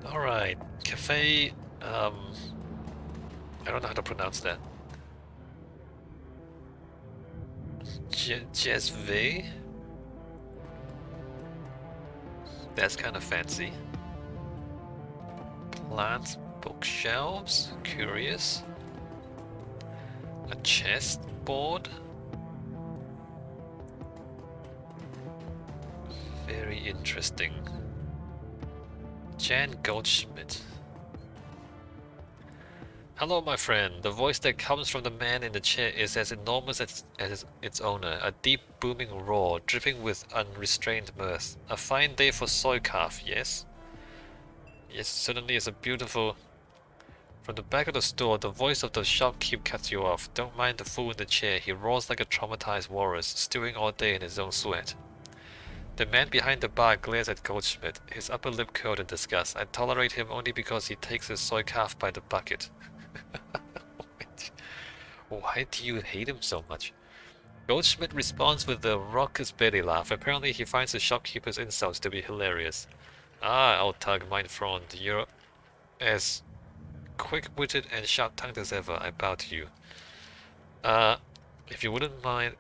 Alright, cafe, I don't know how to pronounce that. Jezve? That's kind of fancy. Plants, bookshelves, curious. A chest board? Very interesting. Jan Goldschmidt. Hello, my friend. The voice that comes from the man in the chair is as enormous as its owner. A deep, booming roar, dripping with unrestrained mirth. A fine day for soy calf, yes? Yes, certainly is a beautiful... From the back of the store, the voice of the shopkeep cuts you off. Don't mind the fool in the chair. He roars like a traumatized walrus, stewing all day in his own sweat. The man behind the bar glares at Goldschmidt, his upper lip curled in disgust. I tolerate him only because he takes his soy calf by the bucket. Why do you hate him so much? Goldschmidt responds with a raucous belly laugh. Apparently he finds the shopkeeper's insults to be hilarious. Ah, Altug, mein Freund, you're as quick-witted and sharp-tongued as ever. I bow to you. If you wouldn't mind...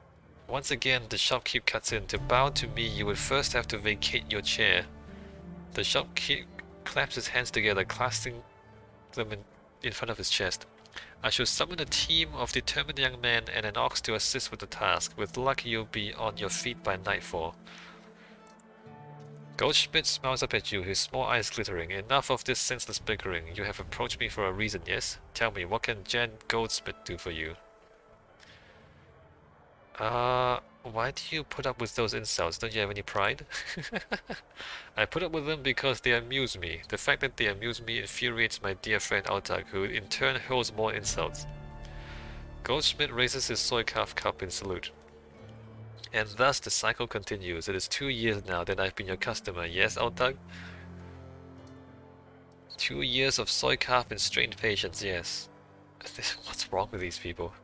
Once again, the shopkeep cuts in. To bow to me, you would first have to vacate your chair. The shopkeep claps his hands together, clasping them in front of his chest. I shall summon a team of determined young men and an ox to assist with the task. With luck, you'll be on your feet by nightfall. Goldschmidt smiles up at you, his small eyes glittering. Enough of this senseless bickering. You have approached me for a reason, yes? Tell me, what can Jan Goldsmith do for you? Why do you put up with those insults? Don't you have any pride? I put up with them because they amuse me. The fact that they amuse me infuriates my dear friend Altug, who in turn hurls more insults. Goldschmidt raises his soy calf cup in salute. And thus the cycle continues. It is 2 years now that I've been your customer, yes, Altug? 2 years of soy calf and strained patience, yes. What's wrong with these people?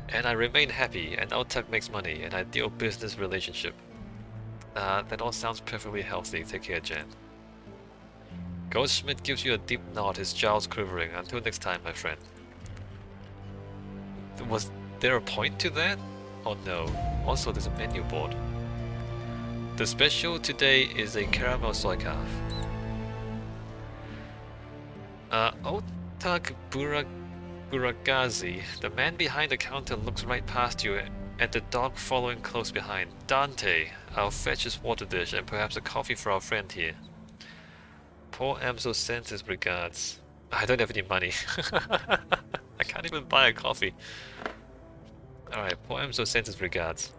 And I remain happy, and Altug makes money, an ideal business relationship. That all sounds perfectly healthy. Take care, Jan. Goldschmidt gives you a deep nod, his jowls quivering. Until next time, my friend. Was there a point to that? Oh no. Also, there's a menu board. The special today is a caramel soy calf. Altug Burakgazi. The man behind the counter looks right past you at the dog following close behind. Dante, I'll fetch his water dish and perhaps a coffee for our friend here. Poor Amso sends his regards. I don't have any money. I can't even buy a coffee. Alright, poor Amso sends his regards.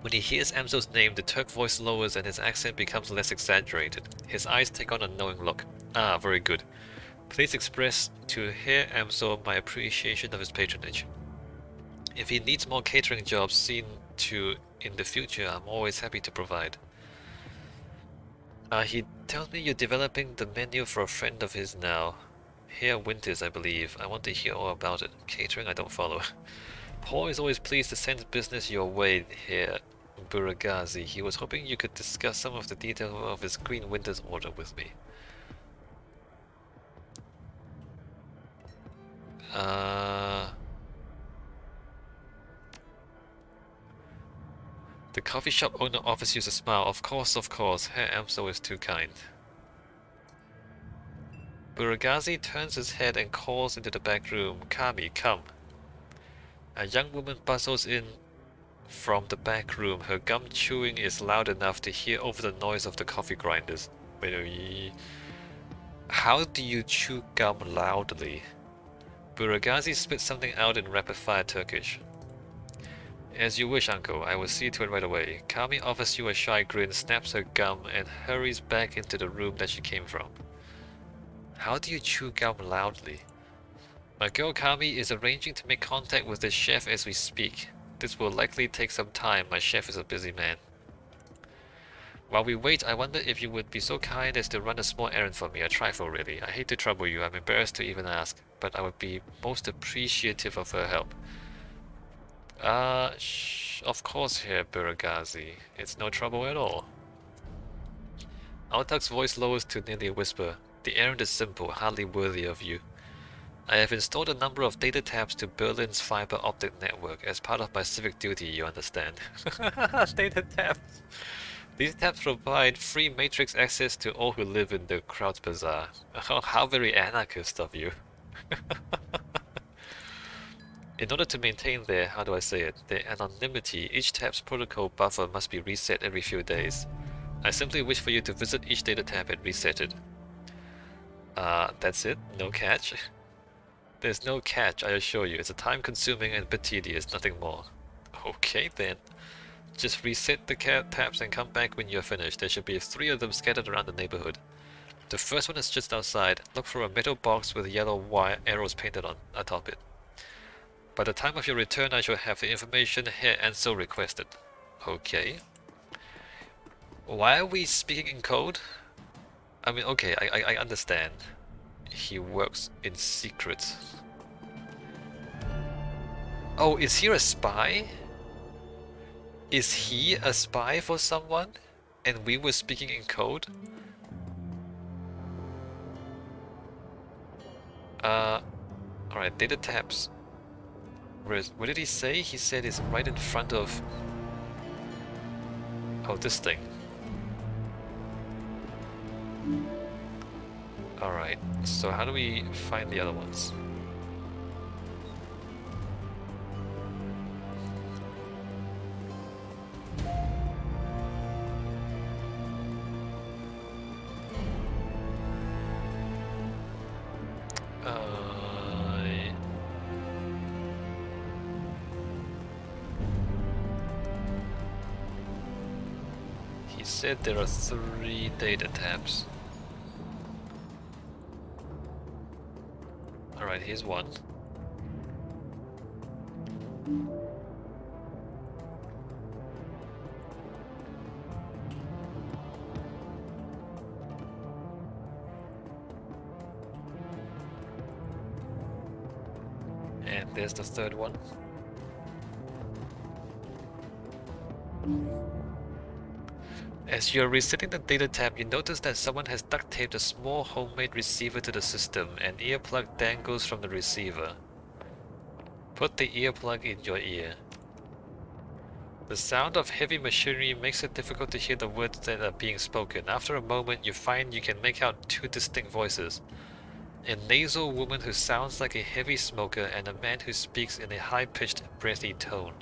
When he hears Amso's name, the Turk voice lowers and his accent becomes less exaggerated. His eyes take on a knowing look. Ah, very good. Please express to Herr Amso my appreciation of his patronage. If he needs more catering jobs seen to in the future, I'm always happy to provide. He tells me you're developing the menu for a friend of his now. Herr Winters, I believe. I want to hear all about it. Catering I don't follow. Paul is always pleased to send business your way, Herr Burakgazi. He was hoping you could discuss some of the details of his Green Winters order with me. The coffee shop owner offers you a smile. Of course, Herr Amso is too kind. Burakgazi turns his head and calls into the back room. Kami, come. A young woman bustles in from the back room. Her gum chewing is loud enough to hear over the noise of the coffee grinders. Wait, how do you chew gum loudly? Burakgazi spits something out in rapid-fire Turkish. As you wish, uncle. I will see to it right away. Kami offers you a shy grin, snaps her gum, and hurries back into the room that she came from. How do you chew gum loudly? My girl Kami is arranging to make contact with the chef as we speak. This will likely take some time. My chef is a busy man. While we wait, I wonder if you would be so kind as to run a small errand for me. A trifle, really. I hate to trouble you. I'm embarrassed to even ask, but I would be most appreciative of her help. Of course, Herr Burakgazi. It's no trouble at all. Altug's voice lowers to nearly a whisper. The errand is simple, hardly worthy of you. I have installed a number of data taps to Berlin's fiber optic network as part of my civic duty, you understand. Data taps. These taps provide free matrix access to all who live in the Crowd's Bazaar. Oh, how very anarchist of you. In order to maintain their, how do I say it, their anonymity, each tap's protocol buffer must be reset every few days. I simply wish for you to visit each data tab and reset it. That's it? No catch? There's no catch, I assure you. It's a time-consuming and a bit tedious, nothing more. Okay then. Just reset the tabs and come back when you're finished. There should be 3 of them scattered around the neighborhood. The first one is just outside. Look for a metal box with yellow wire arrows painted on atop it. By the time of your return, I shall have the information here and so requested. Okay. Why are we speaking in code? I mean, okay, I understand. He works in secret. Oh, is he a spy? Is he a spy for someone? And we were speaking in code? Alright, data tabs. What did he say? He said it's right in front of... Oh, this thing. Alright, so how do we find the other ones? He said there are 3 data tabs. Alright, here's one. And there's the 3rd one. As you're resetting the data tab, you notice that someone has duct taped a small homemade receiver to the system. An earplug dangles from the receiver. Put the earplug in your ear. The sound of heavy machinery makes it difficult to hear the words that are being spoken. After a moment, you find you can make out 2 distinct voices. A nasal woman who sounds like a heavy smoker and a man who speaks in a high-pitched, breathy tone.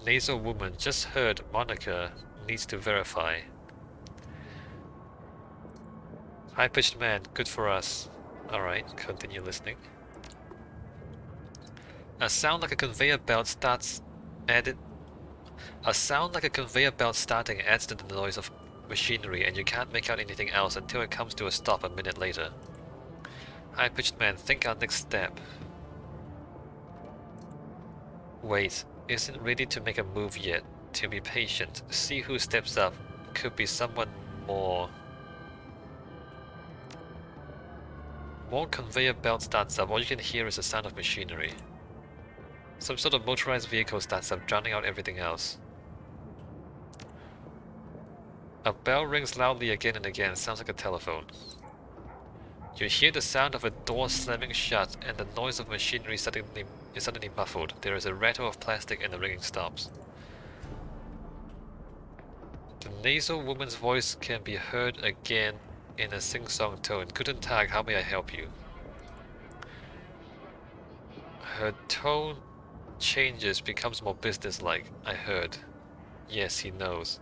Nasal woman, just heard Monica, needs to verify. High-pitched man, good for us. Alright, continue listening. A sound like a conveyor belt starts added. A sound like a conveyor belt starting adds to the noise of machinery, and you can't make out anything else until it comes to a stop a minute later. High-pitched man, think our next step. Wait, isn't ready to make a move yet. To be patient. See who steps up. Could be someone more. More conveyor belt starts up. All you can hear is the sound of machinery. Some sort of motorized vehicle starts up, drowning out everything else. A bell rings loudly again and again. Sounds like a telephone. You hear the sound of a door slamming shut, and the noise of machinery is suddenly muffled. There is a rattle of plastic and the ringing stops. The nasal woman's voice can be heard again in a sing-song tone. Guten Tag, how may I help you? Her tone changes, becomes more businesslike. I heard. Yes, he knows.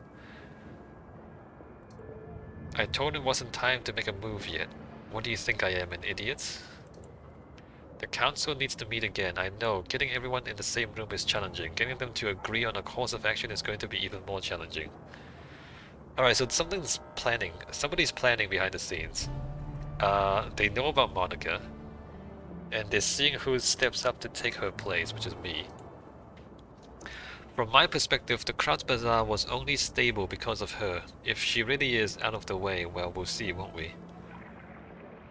I told him it wasn't time to make a move yet. What do you think I am, an idiot? The council needs to meet again. I know. Getting everyone in the same room is challenging. Getting them to agree on a course of action is going to be even more challenging. Alright, so somebody's planning behind the scenes. They know about Monica. And they're seeing who steps up to take her place, which is me. From my perspective, the Crowd's Bazaar was only stable because of her. If she really is out of the way, well, we'll see, won't we?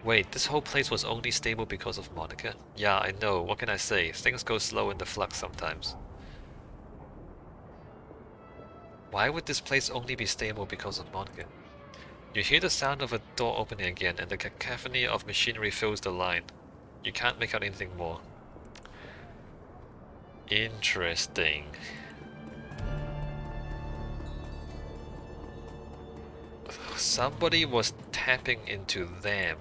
Wait, this whole place was only stable because of Monica? Yeah, I know, what can I say? Things go slow in the flux sometimes. Why would this place only be stable because of Monica? You hear the sound of a door opening again, and the cacophony of machinery fills the line. You can't make out anything more. Interesting. Somebody was tapping into them.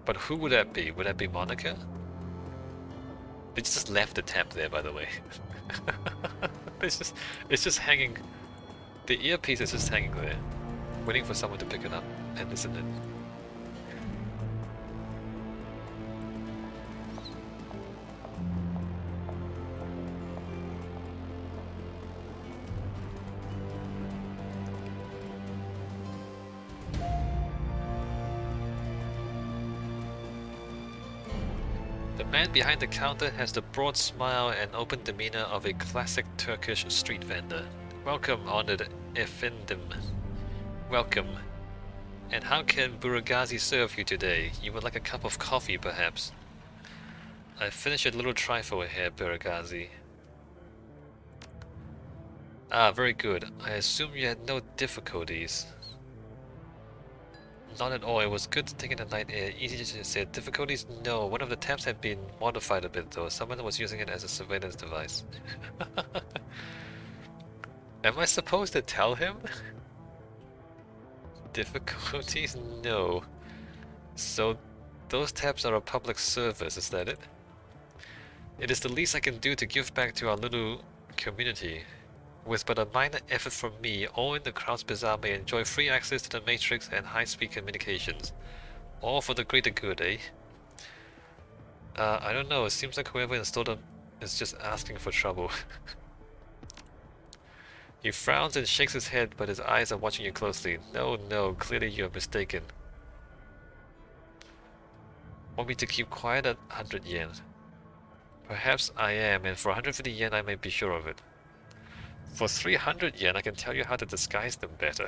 But who would that be? Would that be Monica? They just left the tap there, by the way. It's just hanging. The earpiece is just hanging there, waiting for someone to pick it up and listen in. The man behind the counter has the broad smile and open demeanor of a classic Turkish street vendor. Welcome, honored efendim. Welcome. And how can Burakgazi serve you today? You would like a cup of coffee, perhaps? I finished a little trifle here, Burakgazi. Ah, very good. I assume you had no difficulties. Not at all. It was good taking the night air. Easy to say. Difficulties? No. One of the taps had been modified a bit, though. Someone was using it as a surveillance device. Am I supposed to tell him? Difficulties? No. So, those taps are a public service, is that it? It is the least I can do to give back to our little community. With but a minor effort from me, all in the Kraus Bazaar may enjoy free access to the Matrix and high-speed communications. All for the greater good, eh? I don't know, it seems like whoever installed them is just asking for trouble. He frowns and shakes his head, but his eyes are watching you closely. No, no, clearly you are mistaken. Want me to keep quiet at 100 yen? Perhaps I am, and for 150 yen I may be sure of it. For 300 yen, I can tell you how to disguise them better.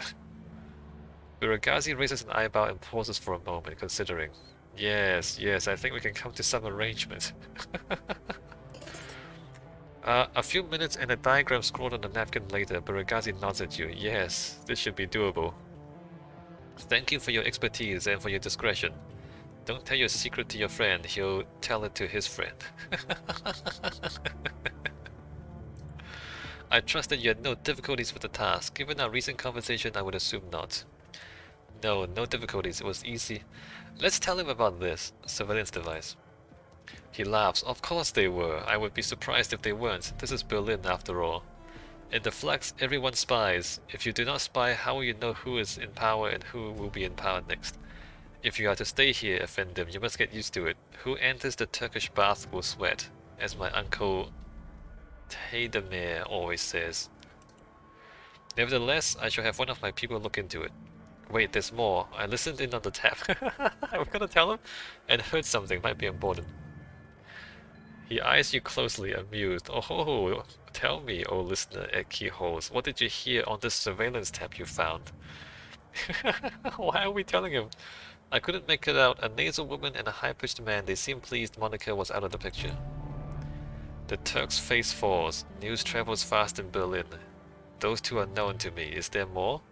Burakgazi raises an eyebrow and pauses for a moment, considering. Yes, yes, I think we can come to some arrangement. A few minutes and a diagram scrawled on the napkin later, Burakgazi nods at you. Yes, this should be doable. Thank you for your expertise and for your discretion. Don't tell your secret to your friend, he'll tell it to his friend. I trust that you had no difficulties with the task. Given our recent conversation, I would assume not. No, no difficulties. It was easy. Let's tell him about this surveillance device. He laughs. Of course they were. I would be surprised if they weren't. This is Berlin, after all. In the flux, everyone spies. If you do not spy, how will you know who is in power and who will be in power next? If you are to stay here, Efendim, you must get used to it. Who enters the Turkish bath will sweat, as my uncle Taydemir always says. Nevertheless, I shall have one of my people look into it. Wait, there's more. I listened in on the tap. I'm gonna tell him and heard something might be important. He eyes you closely, amused. Oh, tell me, oh listener at keyholes, what did you hear on this surveillance tap you found? Why are we telling him? I couldn't make it out. A nasal woman and a high-pitched man. They seemed pleased Monica was out of the picture. The Turk's face falls. News travels fast in Berlin. Those two are known to me. Is there more?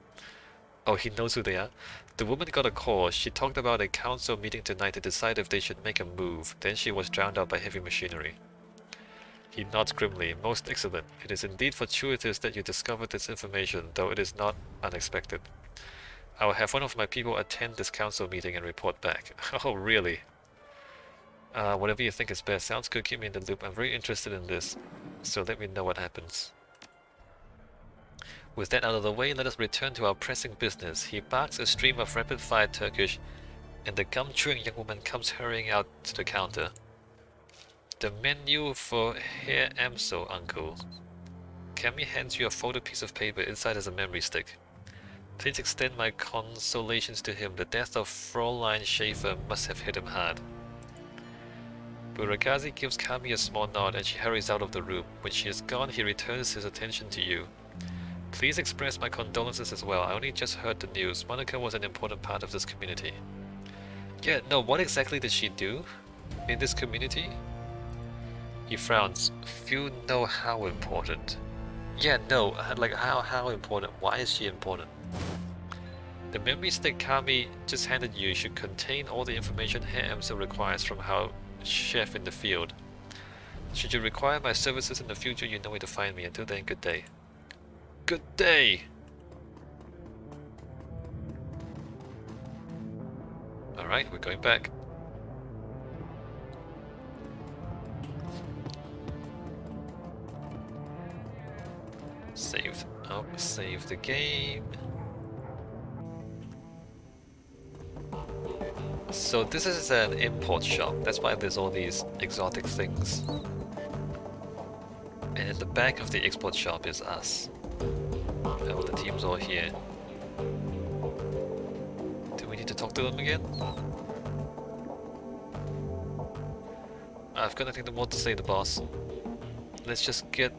Oh, he knows who they are. The woman got a call. She talked about a council meeting tonight to decide if they should make a move. Then she was drowned out by heavy machinery. He nods grimly. Most excellent. It is indeed fortuitous that you discovered this information, though it is not unexpected. I will have one of my people attend this council meeting and report back. Oh, really? Whatever you think is best. Sounds good. Keep me in the loop. I'm very interested in this, so let me know what happens. With that out of the way, let us return to our pressing business. He barks a stream of rapid-fire Turkish, and the gum-chewing young woman comes hurrying out to the counter. The menu for Herr Amso, uncle. Cammy hands you a folded piece of paper. Inside is a memory stick. Please extend my consolations to him. The death of Fräulein Schäfer must have hit him hard. Burakgazi gives Kami a small nod and she hurries out of the room. When she is gone, he returns his attention to you. Please express my condolences as well. I only just heard the news. Monica was an important part of this community. Yeah, no, what exactly did she do in this community? He frowns. Few know how important. Yeah, no, like how important? Why is she important? The memory stick Kami just handed you should contain all the information Herr Emso requires from our chef in the field. Should you require my services in the future, you know where to find me. Until then, good day. Good day! Alright, we're going back. Save. Oh, save the game. So this is an import shop. That's why there's all these exotic things. And in the back of the export shop is us. Oh, the team's all here. Do we need to talk to them again? I've got nothing more to say to the boss. Let's just get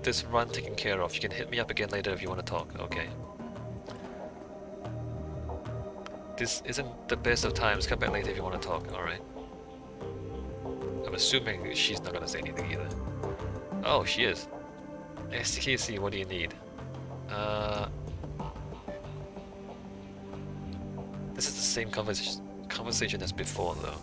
this run taken care of. You can hit me up again later if you want to talk. Okay. This isn't the best of times. Come back later if you want to talk. Alright. I'm assuming she's not going to say anything either. Oh, she is. STKC, what do you need? This is the same conversation as before, though.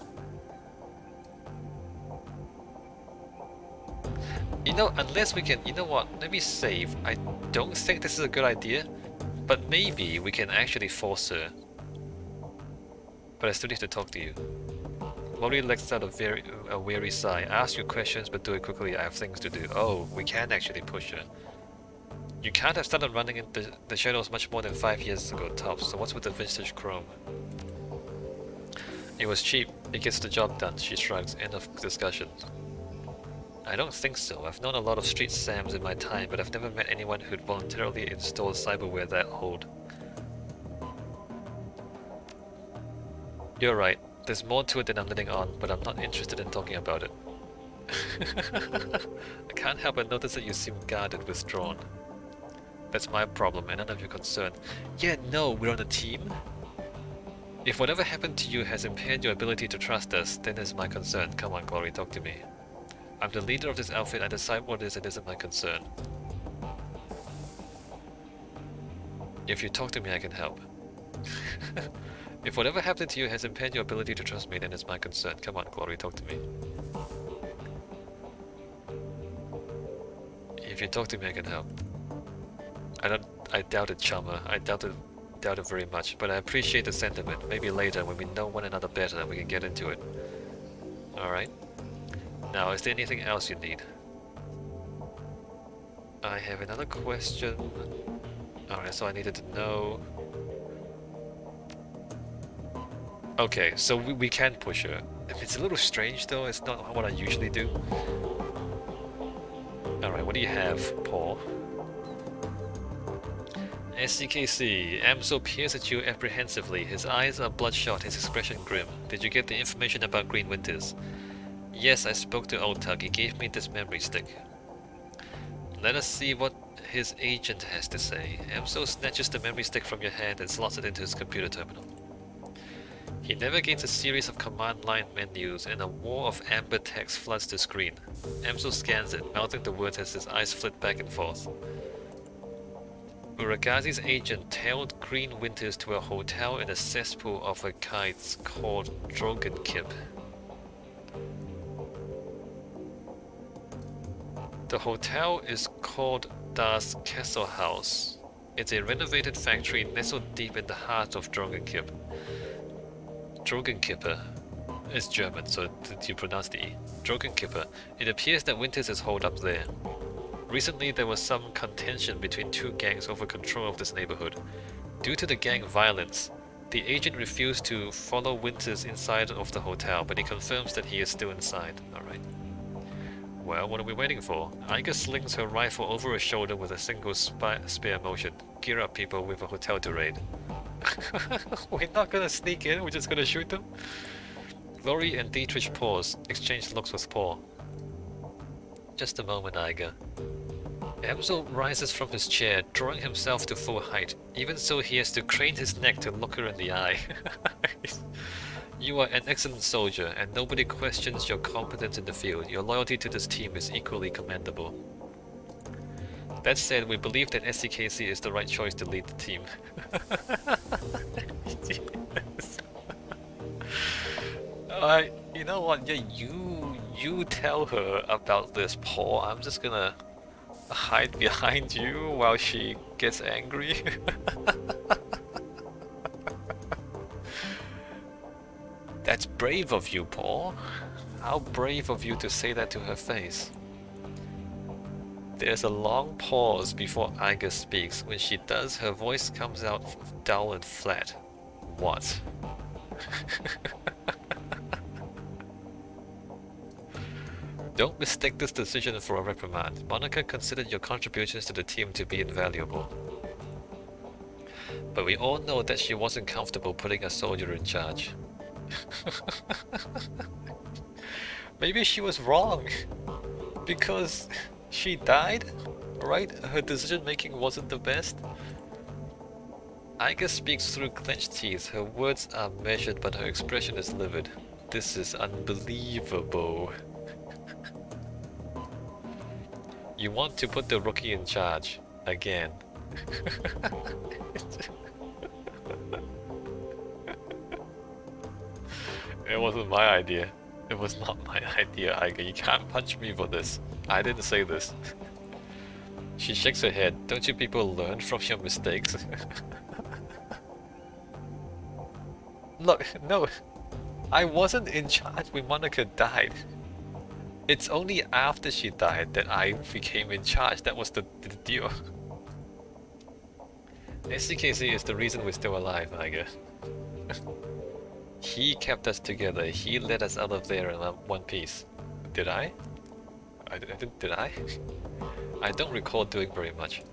You know, unless we can... You know what? Let me save. I don't think this is a good idea, but maybe we can actually force her. But I still need to talk to you. Lori lets out a weary sigh. Ask your questions, but do it quickly. I have things to do. Oh, we can actually push her. You can't have started running in the shadows much more than 5 years ago, tops. So what's with the vintage chrome? It was cheap. It gets the job done. She shrugs. End of discussion. I don't think so. I've known a lot of street Sams in my time, but I've never met anyone who'd voluntarily install cyberware that old. You're right. There's more to it than I'm letting on, but I'm not interested in talking about it. I can't help but notice that you seem guarded, withdrawn. That's my problem, and none of your concern. Yeah, no, we're on a team. If whatever happened to you has impaired your ability to trust us, then it's my concern. Come on, Glory, talk to me. I'm the leader of this outfit. I decide what is and isn't my concern. If you talk to me, I can help. If whatever happened to you has impaired your ability to trust me, then it's my concern. Come on, Glory, talk to me. If you talk to me, I can help. I doubt it, Chummer. I doubt it very much, but I appreciate the sentiment. Maybe later, when we know one another better, we can get into it. Alright. Now, is there anything else you need? I have another question. Alright, so I needed to know... Okay, so we can push her. It's a little strange though, it's not what I usually do. Alright, what do you have, Paul? SCKC, Amso peers at you apprehensively. His eyes are bloodshot, his expression grim. Did you get the information about Green Winters? Yes, I spoke to Altug. He gave me this memory stick. Let us see what his agent has to say. Amso snatches the memory stick from your hand and slots it into his computer terminal. He navigates a series of command line menus and a wall of amber text floods the screen. Amso scans it, mouthing the words as his eyes flit back and forth. Burakgazi's agent tailed Green Winters to a hotel in a cesspool of a kites called Dragonfall. The hotel is called Das Kesselhaus. It's a renovated factory nestled deep in the heart of Dragonfall. Dragonfall is German, so you pronounce the E. Dragonfall. It appears that Winters is holed up there. Recently, there was some contention between two gangs over control of this neighborhood. Due to the gang violence, the agent refused to follow Winters inside of the hotel, but he confirms that he is still inside. Alright. Well, what are we waiting for? Iga slings her rifle over her shoulder with a single spear motion. Gear up, people, we have a hotel to raid. We're not gonna sneak in, we're just gonna shoot them? Lori and Dietrich pause, exchange looks with Paul. Just a moment, Iga. Amso rises from his chair, drawing himself to full height. Even so, he has to crane his neck to look her in the eye. You are an excellent soldier, and nobody questions your competence in the field. Your loyalty to this team is equally commendable. That said, we believe that SCKC is the right choice to lead the team. You know what? Yeah, you tell her about this, Paul. I'm just gonna hide behind you while she gets angry. That's brave of you, Paul. How brave of you to say that to her face. There's a long pause before Iga speaks. When she does, her voice comes out dull and flat. What? Don't mistake this decision for a reprimand. Monica considered your contributions to the team to be invaluable. But we all know that she wasn't comfortable putting a soldier in charge. Maybe she was wrong. Because she died, right? Her decision making wasn't the best. Iga speaks through clenched teeth. Her words are measured, but her expression is livid. This is unbelievable. You want to put the rookie in charge again. It wasn't my idea. It was not my idea, Iga. You can't punch me for this. I didn't say this. She shakes her head. Don't you people learn from your mistakes? Look, no. I wasn't in charge when Monica died. It's only after she died that I became in charge. That was the deal. SCKC is the reason we're still alive, Iga. He kept us together. He led us out of there in one piece. Did I? Did I? I don't recall doing very much.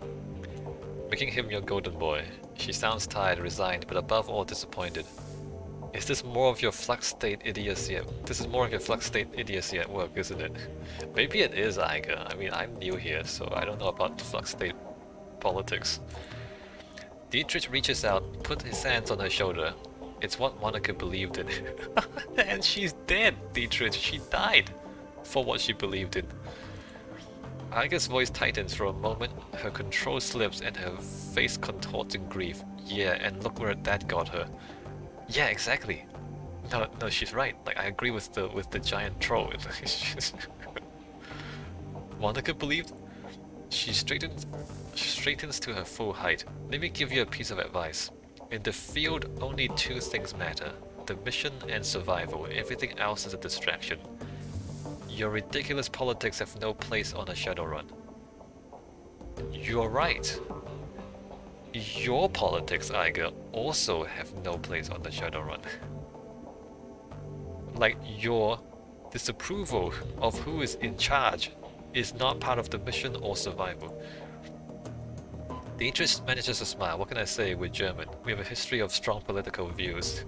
Making him your golden boy. She sounds tired, resigned, but above all disappointed. Is this more of your flux state idiocy? This is more of your flux state idiocy at work, isn't it? Maybe it is, Iga. I mean, I'm new here, so I don't know about flux state politics. Dietrich reaches out, puts his hands on her shoulder. It's what Monica believed in. And she's dead, Dietrich. She died for what she believed in. Iga's voice tightens for a moment, her control slips and her face contorts in grief. Yeah, and look where that got her. Yeah, exactly. No, she's right. Like, I agree with the giant troll. Monica believed. She straightens to her full height. Let me give you a piece of advice. In the field, only two things matter: the mission and survival. Everything else is a distraction. Your ridiculous politics have no place on a Shadowrun. You're right. Your politics, Iga, also have no place on the Shadowrun. Like, your disapproval of who is in charge is not part of the mission or survival. Dietrich manages to smile. What can I say? We're German. We have a history of strong political views.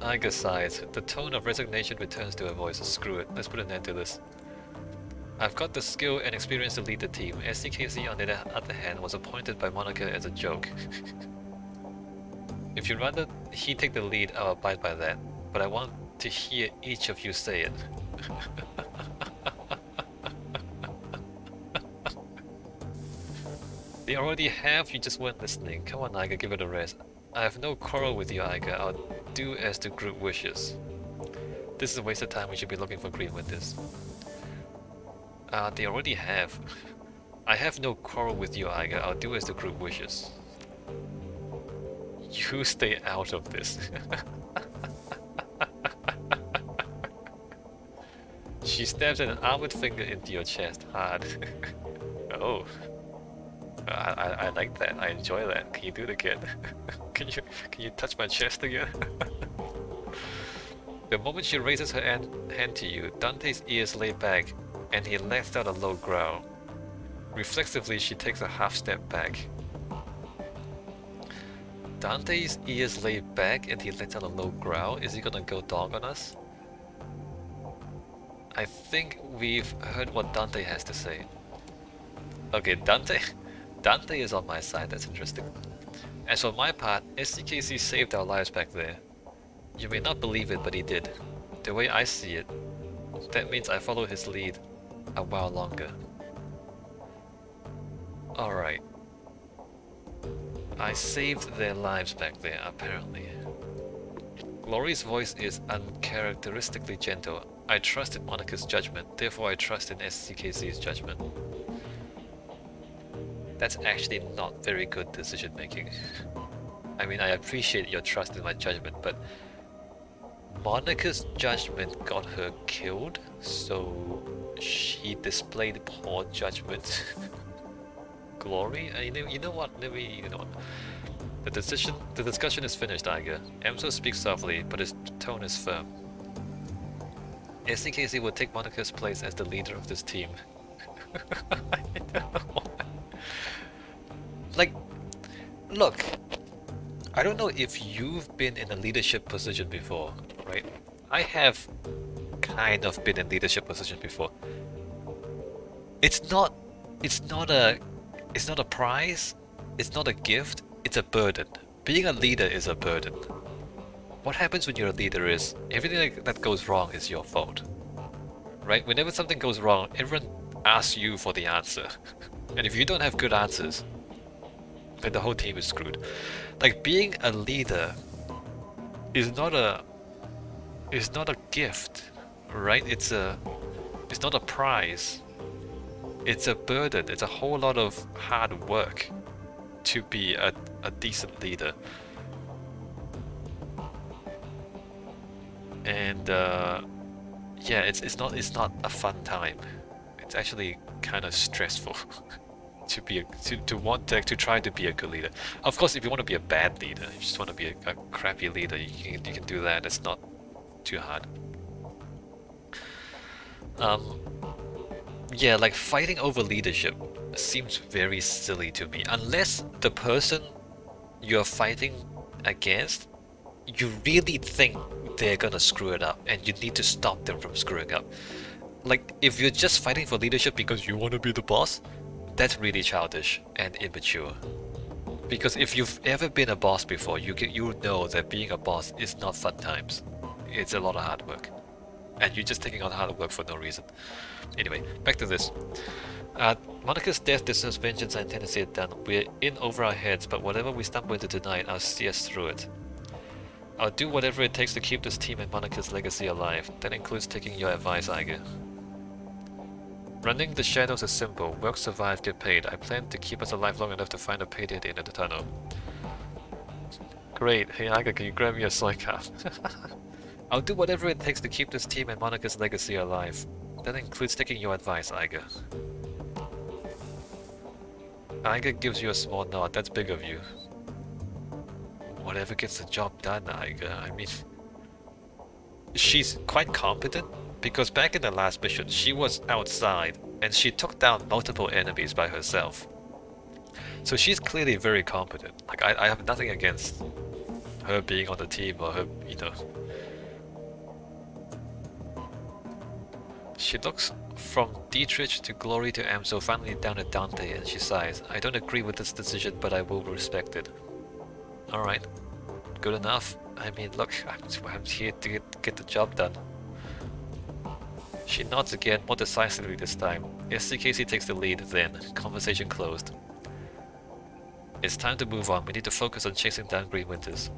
Iga sighs. The tone of resignation returns to her voice. Screw it. Let's put an end to this. I've got the skill and experience to lead the team. SCKC, on the other hand, was appointed by Monica as a joke. If you'd rather he take the lead, I'll abide by that. But I want to hear each of you say it. They already have, you just weren't listening. Come on, Iga, give it a rest. I have no quarrel with you, Iga. I'll do as the group wishes. This is a waste of time. We should be looking for green winters. They already have. I have no quarrel with you, Iga. I'll do as the group wishes. You stay out of this. She stabs an armored finger into your chest hard. Oh. I like that. I enjoy that. Can you do it again? Can you touch my chest again? The moment she raises her hand to you, Dante's ears lay back, and he lets out a low growl. Reflexively, she takes a half step back. Dante's ears lay back, and he lets out a low growl. Is he gonna go dog on us? I think we've heard what Dante has to say. Okay, Dante is on my side. That's interesting. As for my part, SCKC saved our lives back there. You may not believe it, but he did. The way I see it, that means I follow his lead a while longer. Alright. I saved their lives back there, apparently. Glory's voice is uncharacteristically gentle. I trust in Monica's judgment, therefore I trust in SCKC's judgment. That's actually not very good decision making. I mean, I appreciate your trust in my judgment, but Monica's judgment got her killed, so she displayed poor judgment. Glory? You know what? The discussion is finished, Iger. Emso speaks softly, but his tone is firm. SCKC will take Monica's place as the leader of this team. Like, look, I don't know if you've been in a leadership position before, right? I have kind of been in leadership position before. It's not a prize, it's not a gift, it's a burden. Being a leader is a burden. What happens when you're a leader is everything that goes wrong is your fault. Right? Whenever something goes wrong, everyone asks you for the answer. And if you don't have good answers, then the whole team is screwed. Like, being a leader is not a gift, right? It's not a prize. It's a burden. It's a whole lot of hard work to be a decent leader. And yeah, it's not a fun time. It's actually kind of stressful to try to be a good leader. Of course, if you want to be a bad leader, you just want to be a crappy leader, you can do that. It's not too hard. Yeah, like fighting over leadership seems very silly to me. Unless the person you're fighting against, you really think they're gonna screw it up and you need to stop them from screwing up. Like, if you're just fighting for leadership because you want to be the boss, that's really childish and immature. Because if you've ever been a boss before, you know that being a boss is not fun times. It's a lot of hard work. And you're just taking on hard work for no reason. Anyway, back to this. Monica's death deserves vengeance. I intend to see it done. We're in over our heads, but whatever we stumble into tonight, I'll see us through it. I'll do whatever it takes to keep this team and Monica's legacy alive. That includes taking your advice, Iger. Running the shadows is simple. Work, survive, get paid. I plan to keep us alive long enough to find a payday at the end of the tunnel. Great. Hey Iger, can you grab me a soy cap? I'll do whatever it takes to keep this team and Monica's legacy alive. That includes taking your advice, Iger. Iger gives you a small nod. That's big of you. Whatever gets the job done, Iger. I mean, she's quite competent, because back in the last mission, she was outside and she took down multiple enemies by herself. So she's clearly very competent. Like, I have nothing against her being on the team or her, you know. She looks from Dietrich to Glory to Amso, finally down at Dante, and she sighs. I don't agree with this decision, but I will respect it. Alright. Good enough. I mean, look, I'm here to get the job done. She nods again, more decisively this time. SCKC takes the lead, then. Conversation closed. It's time to move on. We need to focus on chasing down Green Winters.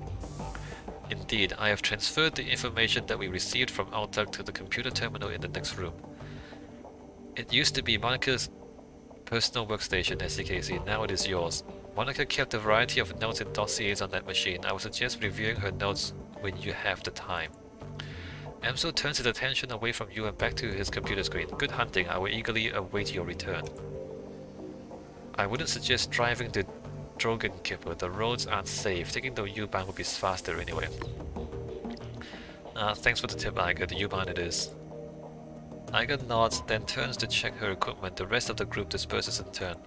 Indeed, I have transferred the information that we received from Altug to the computer terminal in the next room. It used to be Monica's personal workstation, SCKC. Now it is yours. Monica kept a variety of notes and dossiers on that machine. I would suggest reviewing her notes when you have the time. Amso turns his attention away from you and back to his computer screen. Good hunting. I will eagerly await your return. I wouldn't suggest driving the Dragonfall. The roads aren't safe. Taking the U-Bahn would be faster anyway. Thanks for the tip, Iger. The U-Bahn it is. Iger nods, then turns to check her equipment. The rest of the group disperses in turn.